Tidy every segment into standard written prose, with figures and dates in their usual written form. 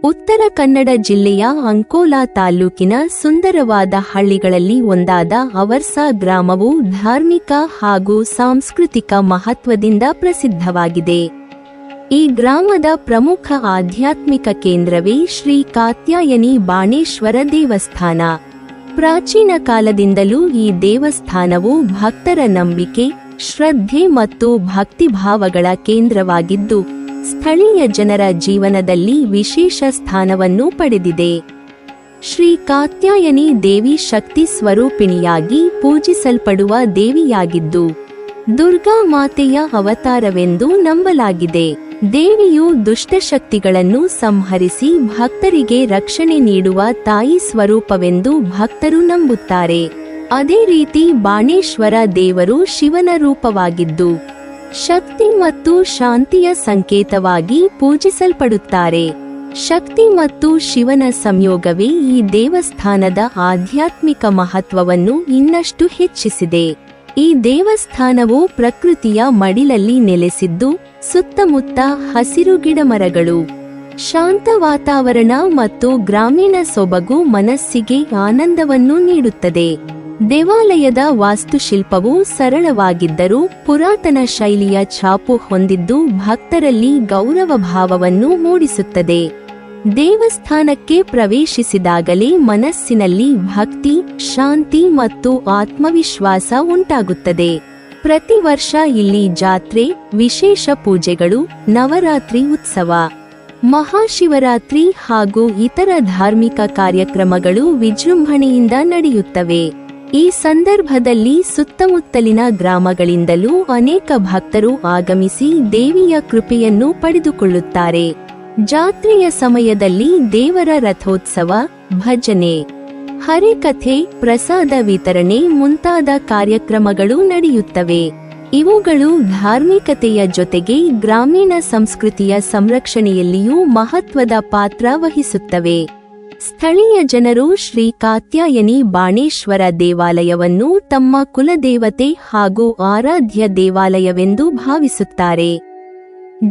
ಉತ್ತರ ಕನ್ನಡ ಜಿಲ್ಲೆಯ ಅಂಕೋಲಾ ತಾಲೂಕಿನ ಸುಂದರವಾದ ಹಳ್ಳಿಗಳಲ್ಲಿ ಒಂದಾದ ಅವರ್ಸಾ ಗ್ರಾಮವು ಧಾರ್ಮಿಕ ಹಾಗೂ ಸಾಂಸ್ಕೃತಿಕ ಮಹತ್ವದಿಂದ ಪ್ರಸಿದ್ಧವಾಗಿದೆ. ಈ ಗ್ರಾಮದ ಪ್ರಮುಖ ಆಧ್ಯಾತ್ಮಿಕ ಕೇಂದ್ರವೇ ಶ್ರೀ ಕಾತ್ಯಾಯನಿ ಬಾಣೇಶ್ವರ ದೇವಸ್ಥಾನ. ಪ್ರಾಚೀನ ಕಾಲದಿಂದಲೂ ಈ ದೇವಸ್ಥಾನವು ಭಕ್ತರ ನಂಬಿಕೆ, ಶ್ರದ್ಧೆ ಮತ್ತು ಭಕ್ತಿಭಾವಗಳ ಕೇಂದ್ರವಾಗಿದ್ದು, ಸ್ಥಳೀಯ ಜನರ ಜೀವನದಲ್ಲಿ ವಿಶೇಷ ಸ್ಥಾನವನ್ನು ಪಡೆದಿದೆ. ಶ್ರೀ ಕಾತ್ಯಾಯನಿ ದೇವಿ ಶಕ್ತಿ ಸ್ವರೂಪಿಣಿಯಾಗಿ ಪೂಜಿಸಲ್ಪಡುವ ದೇವಿಯಾಗಿದ್ದು, ದುರ್ಗಾ ಮಾತೆಯ ಅವತಾರವೆಂದು ನಂಬಲಾಗಿದೆ. ದೇವಿಯು ದುಷ್ಟಶಕ್ತಿಗಳನ್ನು ಸಂಹರಿಸಿ ಭಕ್ತರಿಗೆ ರಕ್ಷಣೆ ನೀಡುವ ತಾಯಿ ಸ್ವರೂಪವೆಂದು ಭಕ್ತರು ನಂಬುತ್ತಾರೆ. ಅದೇ ರೀತಿ ಬಾಣೇಶ್ವರ ದೇವರು ಶಿವನ ರೂಪವಾಗಿದ್ದು, ಶಕ್ತಿ ಮತ್ತು ಶಾಂತಿಯ ಸಂಕೇತವಾಗಿ ಪೂಜಿಸಲ್ಪಡುತ್ತಾರೆ. ಶಕ್ತಿ ಮತ್ತು ಶಿವನ ಸಂಯೋಗವೇ ಈ ದೇವಸ್ಥಾನದ ಆಧ್ಯಾತ್ಮಿಕ ಮಹತ್ವವನ್ನು ಇನ್ನಷ್ಟು ಹೆಚ್ಚಿಸಿದೆ. ಈ ದೇವಸ್ಥಾನವು ಪ್ರಕೃತಿಯ ಮಡಿಲಲ್ಲಿ ನೆಲೆಸಿದ್ದು, ಸುತ್ತಮುತ್ತ ಹಸಿರು ಗಿಡಮರಗಳು, ಶಾಂತ ವಾತಾವರಣ ಮತ್ತು ಗ್ರಾಮೀಣ ಸೊಬಗು ಮನಸ್ಸಿಗೆ ಆನಂದವನ್ನು ನೀಡುತ್ತದೆ. ದೇವಾಲಯದ ವಾಸ್ತುಶಿಲ್ಪವು ಸರಳವಾಗಿದ್ದರೂ ಪುರಾತನ ಶೈಲಿಯ ಛಾಪು ಹೊಂದಿದ್ದು ಭಕ್ತರಲ್ಲಿ ಗೌರವ ಭಾವವನ್ನು ಮೂಡಿಸುತ್ತದೆ. ದೇವಸ್ಥಾನಕ್ಕೆ ಪ್ರವೇಶಿಸಿದಾಗಲೇ ಮನಸ್ಸಿನಲ್ಲಿ ಭಕ್ತಿ, ಶಾಂತಿ ಮತ್ತು ಆತ್ಮವಿಶ್ವಾಸ ಉಂಟಾಗುತ್ತದೆ. ಪ್ರತಿ ವರ್ಷ ಇಲ್ಲಿ ಜಾತ್ರೆ, ವಿಶೇಷ ಪೂಜೆಗಳು, ನವರಾತ್ರಿ ಉತ್ಸವ, ಮಹಾಶಿವರಾತ್ರಿ ಹಾಗೂ ಇತರ ಧಾರ್ಮಿಕ ಕಾರ್ಯಕ್ರಮಗಳು ವಿಜೃಂಭಣೆಯಿಂದ ನಡೆಯುತ್ತವೆ. ಈ ಸಂದರ್ಭದಲ್ಲಿ ಸುತ್ತಮುತ್ತಲಿನ ಗ್ರಾಮಗಳಿಂದಲೂ ಅನೇಕ ಭಕ್ತರು ಆಗಮಿಸಿ ದೇವಿಯ ಕೃಪೆಯನ್ನು ಪಡೆದುಕೊಳ್ಳುತ್ತಾರೆ. ಜಾತ್ರೆಯ ಸಮಯದಲ್ಲಿ ದೇವರ ರಥೋತ್ಸವ, ಭಜನೆ, ಹರಿಕಥೆ, ಪ್ರಸಾದ ವಿತರಣೆ ಮುಂತಾದ ಕಾರ್ಯಕ್ರಮಗಳು ನಡೆಯುತ್ತವೆ. ಇವುಗಳು ಧಾರ್ಮಿಕತೆಯ ಜೊತೆಗೆ ಗ್ರಾಮೀಣ ಸಂಸ್ಕೃತಿಯ ಸಂರಕ್ಷಣೆಯಲ್ಲಿಯೂ ಮಹತ್ವದ ಪಾತ್ರ ವಹಿಸುತ್ತವೆ. ಸ್ಥಳೀಯ ಜನರು ಶ್ರೀ ಕಾತ್ಯಾಯನಿ ಬಾಣೇಶ್ವರ ದೇವಾಲಯವನ್ನು ತಮ್ಮ ಕುಲದೇವತೆ ಹಾಗೂ ಆರಾಧ್ಯ ದೇವಾಲಯವೆಂದು ಭಾವಿಸುತ್ತಾರೆ.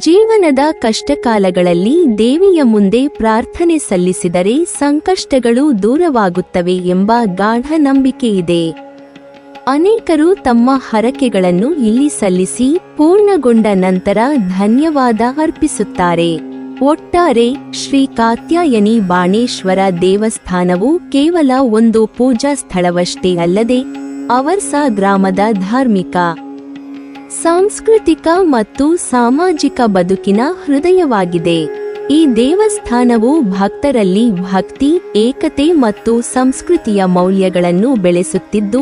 ಜೀವನದ ಕಷ್ಟಕಾಲಗಳಲ್ಲಿ ದೇವಿಯ ಮುಂದೆ ಪ್ರಾರ್ಥನೆ ಸಲ್ಲಿಸಿದರೆ ಸಂಕಷ್ಟಗಳು ದೂರವಾಗುತ್ತವೆ ಎಂಬ ಗಾಢ ನಂಬಿಕೆಯಿದೆ. ಅನೇಕರು ತಮ್ಮ ಹರಕೆಗಳನ್ನು ಇಲ್ಲಿ ಸಲ್ಲಿಸಿ ಪೂರ್ಣಗೊಂಡ ನಂತರ ಧನ್ಯವಾದ ಅರ್ಪಿಸುತ್ತಾರೆ. ಒಟ್ಟಾರೆ ಶ್ರೀ ಕಾತ್ಯಾಯನಿ ಬಾಣೇಶ್ವರ ದೇವಸ್ಥಾನವು ಕೇವಲ ಒಂದು ಪೂಜಾ ಸ್ಥಳವಷ್ಟೇ ಅಲ್ಲದೆ ಅವರ್ಸಾ ಗ್ರಾಮದ ಧಾರ್ಮಿಕ, ಸಾಂಸ್ಕೃತಿಕ ಮತ್ತು ಸಾಮಾಜಿಕ ಬದುಕಿನ ಹೃದಯವಾಗಿದೆ. ಈ ದೇವಸ್ಥಾನವು ಭಕ್ತರಲ್ಲಿ ಭಕ್ತಿ, ಏಕತೆ ಮತ್ತು ಸಂಸ್ಕೃತಿಯ ಮೌಲ್ಯಗಳನ್ನು ಬೆಳೆಸುತ್ತಿದ್ದು,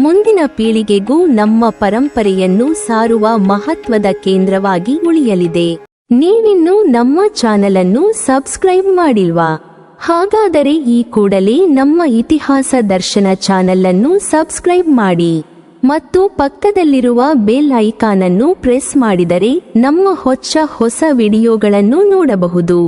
ಮುಂದಿನ ಪೀಳಿಗೆಗೂ ನಮ್ಮ ಪರಂಪರೆಯನ್ನು ಸಾರುವ ಮಹತ್ವದ ಕೇಂದ್ರವಾಗಿ ಉಳಿಯಲಿದೆ. ನೀವಿನ್ನೂ ನಮ್ಮ ಚಾನೆಲ್ ಅನ್ನು ಸಬ್ಸ್ಕ್ರೈಬ್ ಮಾಡಿಲ್ವಾ? ಹಾಗಾದರೆ ಈ ಕೂಡಲೇ ನಮ್ಮ ಇತಿಹಾಸ ದರ್ಶನ ಚಾನೆಲ್ ಅನ್ನು ಸಬ್ಸ್ಕ್ರೈಬ್ ಮಾಡಿ ಮತ್ತು ಪಕ್ಕದಲ್ಲಿರುವ ಬೆಲ್ ಐಕಾನ್ ಅನ್ನು ಪ್ರೆಸ್ ಮಾಡಿದರೆ ನಮ್ಮ ಹೊಸ ವಿಡಿಯೋಗಳನ್ನು ನೋಡಬಹುದು.